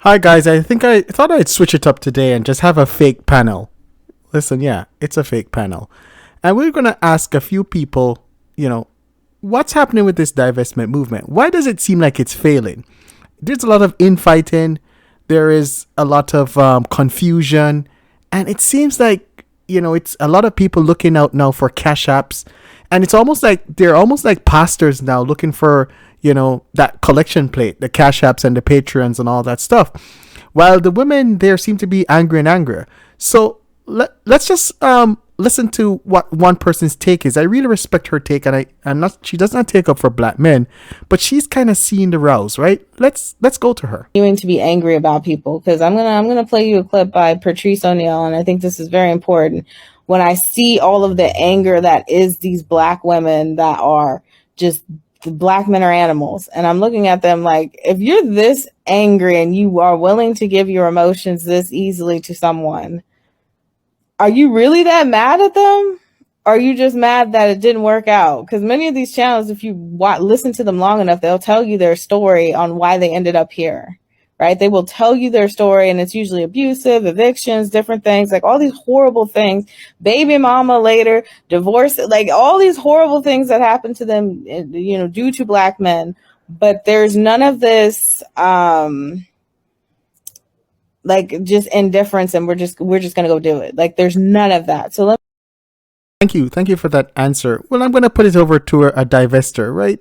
Hi guys, I thought I'd switch it up today and just have a fake panel. Listen, yeah, it's a fake panel. And we're going to ask a few people, what's happening with this divestment movement? Why does it seem like it's failing? There's a lot of infighting, there is a lot of confusion, and it seems like, it's a lot of people looking out now for cash apps. And it's almost like they're almost like pastors now looking for that collection plate, the cash apps and the Patreons and all that stuff. While the women there seem to be angry and angrier. So let's just listen to what one person's take is. I really respect her take, and she does not take up for black men, but she's kind of seeing the rows, right? Let's go to her. To be angry about people, because I'm gonna play you a clip by Patrice ONeill, and I think this is very important. When I see all of the anger that is these black women that are just, the black men are animals, and I'm looking at them like, if you're this angry and you are willing to give your emotions this easily to someone, are you really that mad at them? Or are you just mad that it didn't work out? Because many of these channels, if you listen to them long enough, they'll tell you their story on why they ended up here, right? They will tell you their story, and it's usually abusive, evictions, different things, like all these horrible things, baby mama later, divorce, like all these horrible things that happen to them, due to black men. But there's none of this, like just indifference and we're just gonna go do it. Like there's none of that. So Thank you for that answer. Well, I'm gonna put it over to a divester, right?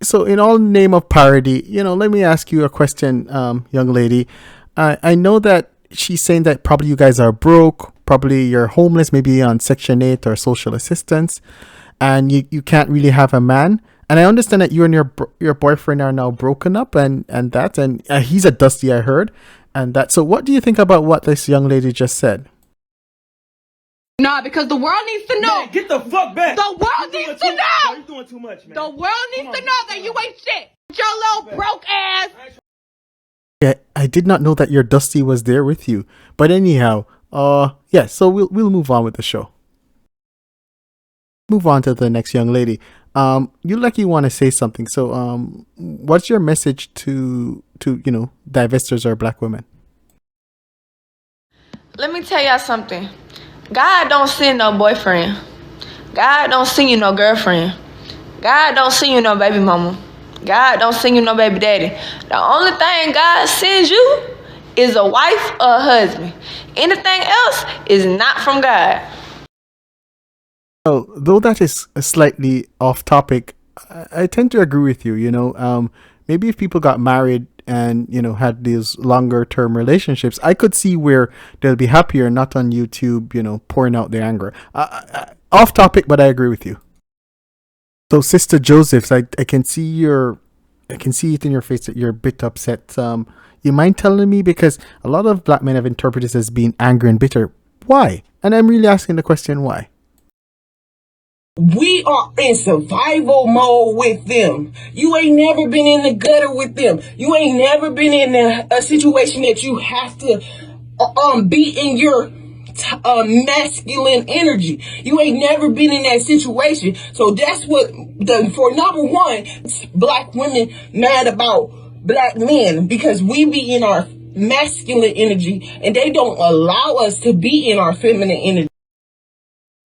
So in all name of parody, let me ask you a question, young lady. I know that she's saying that probably you guys are broke, probably you're homeless, maybe on Section 8 or social assistance, and you can't really have a man. And I understand that you and your boyfriend are now broken up, and he's a dusty, I heard, and that. So what do you think about what this young lady just said? Nah, because the world needs to know. Man, get the fuck back. The world needs to know. You're doing too much, man. The world needs to know that you ain't shit. Your little broke ass. Yeah, I did not know that your dusty was there with you. But anyhow, yeah. So we'll move on with the show. Move on to the next young lady. You want to say something. So what's your message to divestors or black women? Let me tell y'all something. God don't send no boyfriend. God don't send you no girlfriend. God don't send you no baby mama. God don't send you no baby daddy. The only thing God sends you is a wife or a husband. Anything else is not from God. Oh, though that is slightly off topic, I tend to agree with you. Maybe if people got married and had these longer term relationships, I could see where they'll be happier, not on YouTube, pouring out their anger. Off topic, but I agree with you. So, Sister Josephs, I can see it in your face that you're a bit upset. You mind telling me, because a lot of black men have interpreted this as being angry and bitter. Why? And I'm really asking the question, why? We are in survival mode with them. You ain't never been in the gutter with them. You ain't never been in a situation that you have to be in your masculine energy. You ain't never been in that situation. So that's what, for number one, black women mad about black men, because we be in our masculine energy and they don't allow us to be in our feminine energy.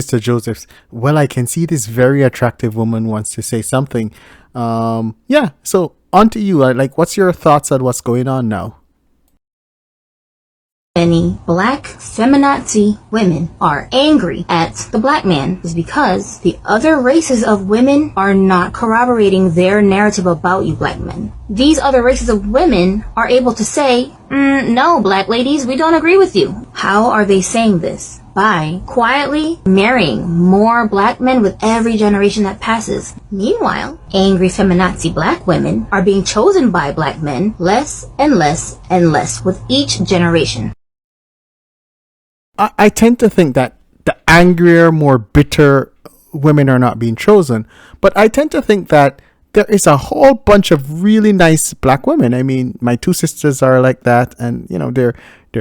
Mr. Josephs, well, I can see this very attractive woman wants to say something. Yeah, so on to you. What's your thoughts on what's going on now? Many black feminazi women are angry at the black man is because the other races of women are not corroborating their narrative about you black men. These other races of women are able to say, no, black ladies, we don't agree with you. How are they saying this? By quietly marrying more black men with every generation that passes. Meanwhile, angry feminazi black women are being chosen by black men less and less and less with each generation. I tend to think that the angrier, more bitter women are not being chosen. But I tend to think that there is a whole bunch of really nice black women. I mean, my two sisters are like that, and they're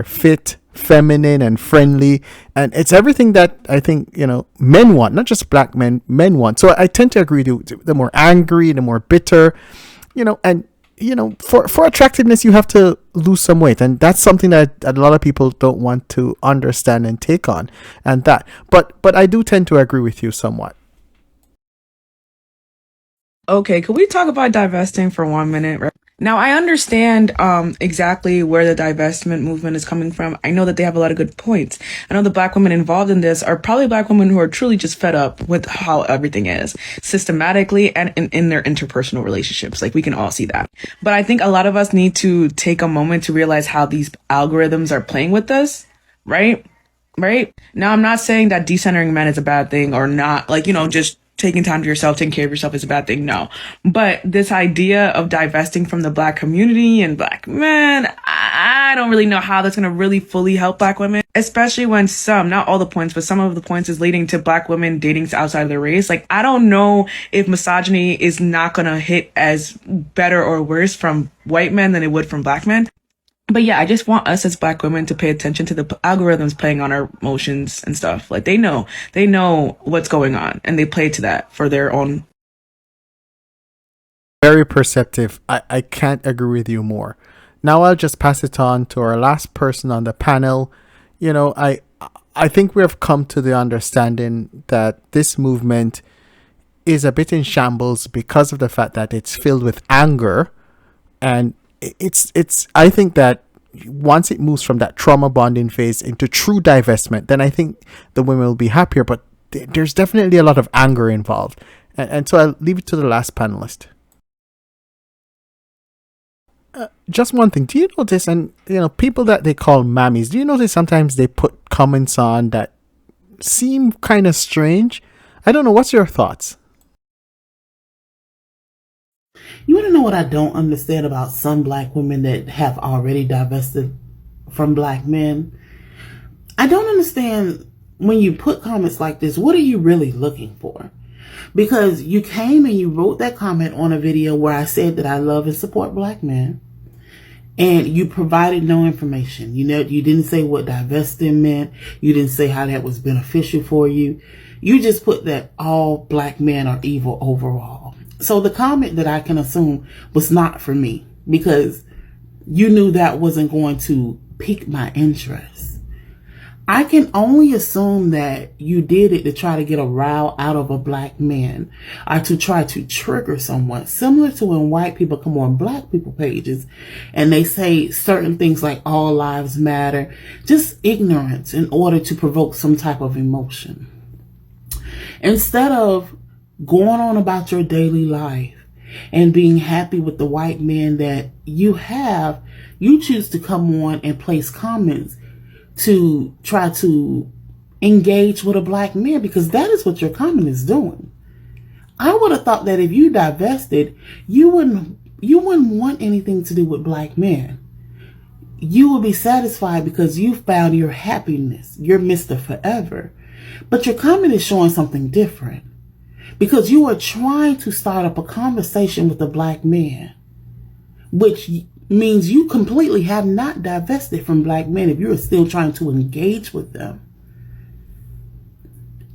fit, feminine, and friendly, and it's everything that I think men want, not just black men want. So I tend to agree with you. The more angry, the more bitter, and for attractiveness, you have to lose some weight, and that's something that a lot of people don't want to understand and take on, and that. But I do tend to agree with you somewhat. Okay, could we talk about divesting for 1 minute? Now, I understand exactly where the divestment movement is coming from. I know that they have a lot of good points. I know the Black women involved in this are probably Black women who are truly just fed up with how everything is systematically and in their interpersonal relationships. Like, we can all see that. But I think a lot of us need to take a moment to realize how these algorithms are playing with us, right? Right? Now, I'm not saying that decentering men is a bad thing, or not, like, just taking time to yourself, taking care of yourself is a bad thing. No. But this idea of divesting from the Black community and Black men, I don't really know how that's going to really fully help Black women, especially when not all the points, but some of the points is leading to Black women dating outside of their race. Like, I don't know if misogyny is not going to hit as better or worse from white men than it would from Black men. But yeah, I just want us as Black women to pay attention to the algorithms playing on our emotions and stuff. Like, they know what's going on, and they play to that for their own. Very perceptive. I can't agree with you more. Now I'll just pass it on to our last person on the panel. I think we have come to the understanding that this movement is a bit in shambles because of the fact that it's filled with anger, and I think that once it moves from that trauma bonding phase into true divestment, then I think the women will be happier. But there's definitely a lot of anger involved, and so I'll leave it to the last panelist. Just one thing, do you notice, and people that they call mommies, do you notice sometimes they put comments on that seem kind of strange? I don't know. What's your thoughts? You want to know what I don't understand about some Black women that have already divested from Black men? I don't understand when you put comments like this, what are you really looking for? Because you came and you wrote that comment on a video where I said that I love and support Black men, and you provided no information. You didn't say what divesting meant. You didn't say how that was beneficial for you. You just put that all Black men are evil overall. So the comment that I can assume was not for me, because you knew that wasn't going to pique my interest. I can only assume that you did it to try to get a rile out of a Black man, or to try to trigger someone, similar to when white people come on Black people pages and they say certain things like all lives matter, just ignorance in order to provoke some type of emotion. Instead of going on about your daily life and being happy with the white man that you have, you choose to come on and place comments to try to engage with a Black man, because that is what your comment is doing. I would have thought that if you divested, you wouldn't want anything to do with Black men. You would be satisfied because you found your happiness, your Mr. Forever. But your comment is showing something different, because you are trying to start up a conversation with a Black man, which means you completely have not divested from Black men if you're still trying to engage with them.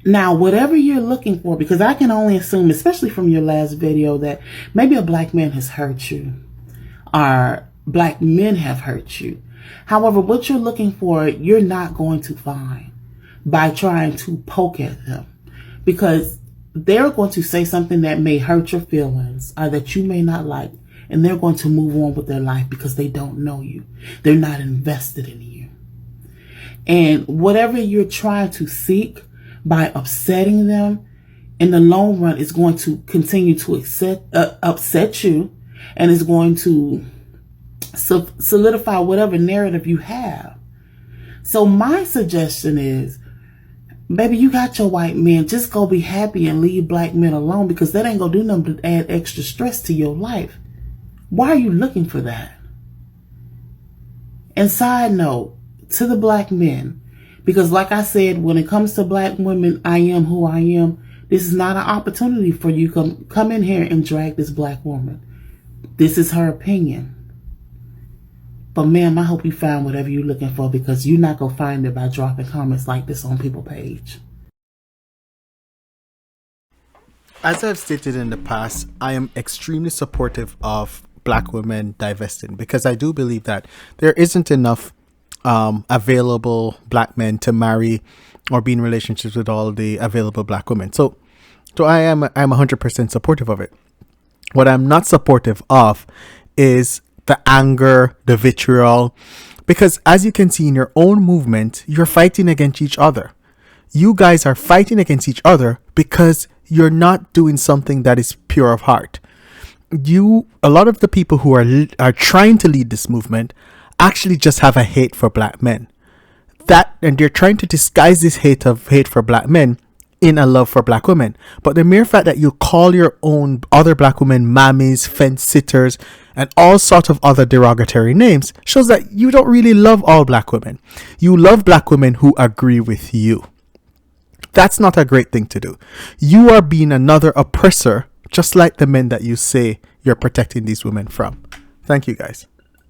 Now, whatever you're looking for, because I can only assume, especially from your last video, that maybe a Black man has hurt you, or Black men have hurt you. However, what you're looking for, you're not going to find by trying to poke at them, because they're going to say something that may hurt your feelings or that you may not like, and they're going to move on with their life because they don't know you. They're not invested in you. And whatever you're trying to seek by upsetting them, in the long run, is going to continue to upset you, and is going to solidify whatever narrative you have. So my suggestion is, baby, you got your white men. Just go be happy and leave Black men alone, because that ain't gonna do nothing to add extra stress to your life. Why are you looking for that? And side note, to the Black men, because like I said, when it comes to Black women, I am who I am. This is not an opportunity for you to come in here and drag this Black woman. This is her opinion. But ma'am, I hope you find whatever you're looking for, because you're not going to find it by dropping comments like this on people's page. As I've stated in the past, I am extremely supportive of black women divesting, because I do believe that there isn't enough available black men to marry or be in relationships with all the available black women. So I'm 100% supportive of it. What I'm not supportive of is the anger, the vitriol, because as you can see in your own movement, you're fighting against each other. You guys are fighting against each other because you're not doing something that is pure of heart. A lot of the people who are trying to lead this movement actually just have a hate for black men. And they're trying to disguise this hate for black men in a love for black women. But the mere fact that you call your own other black women mommies, fence sitters, and all sorts of other derogatory names shows that you don't really love all black women. You love black women who agree with you. That's not a great thing to do. You are being another oppressor, just like the men that you say you're protecting these women from. Thank you, guys.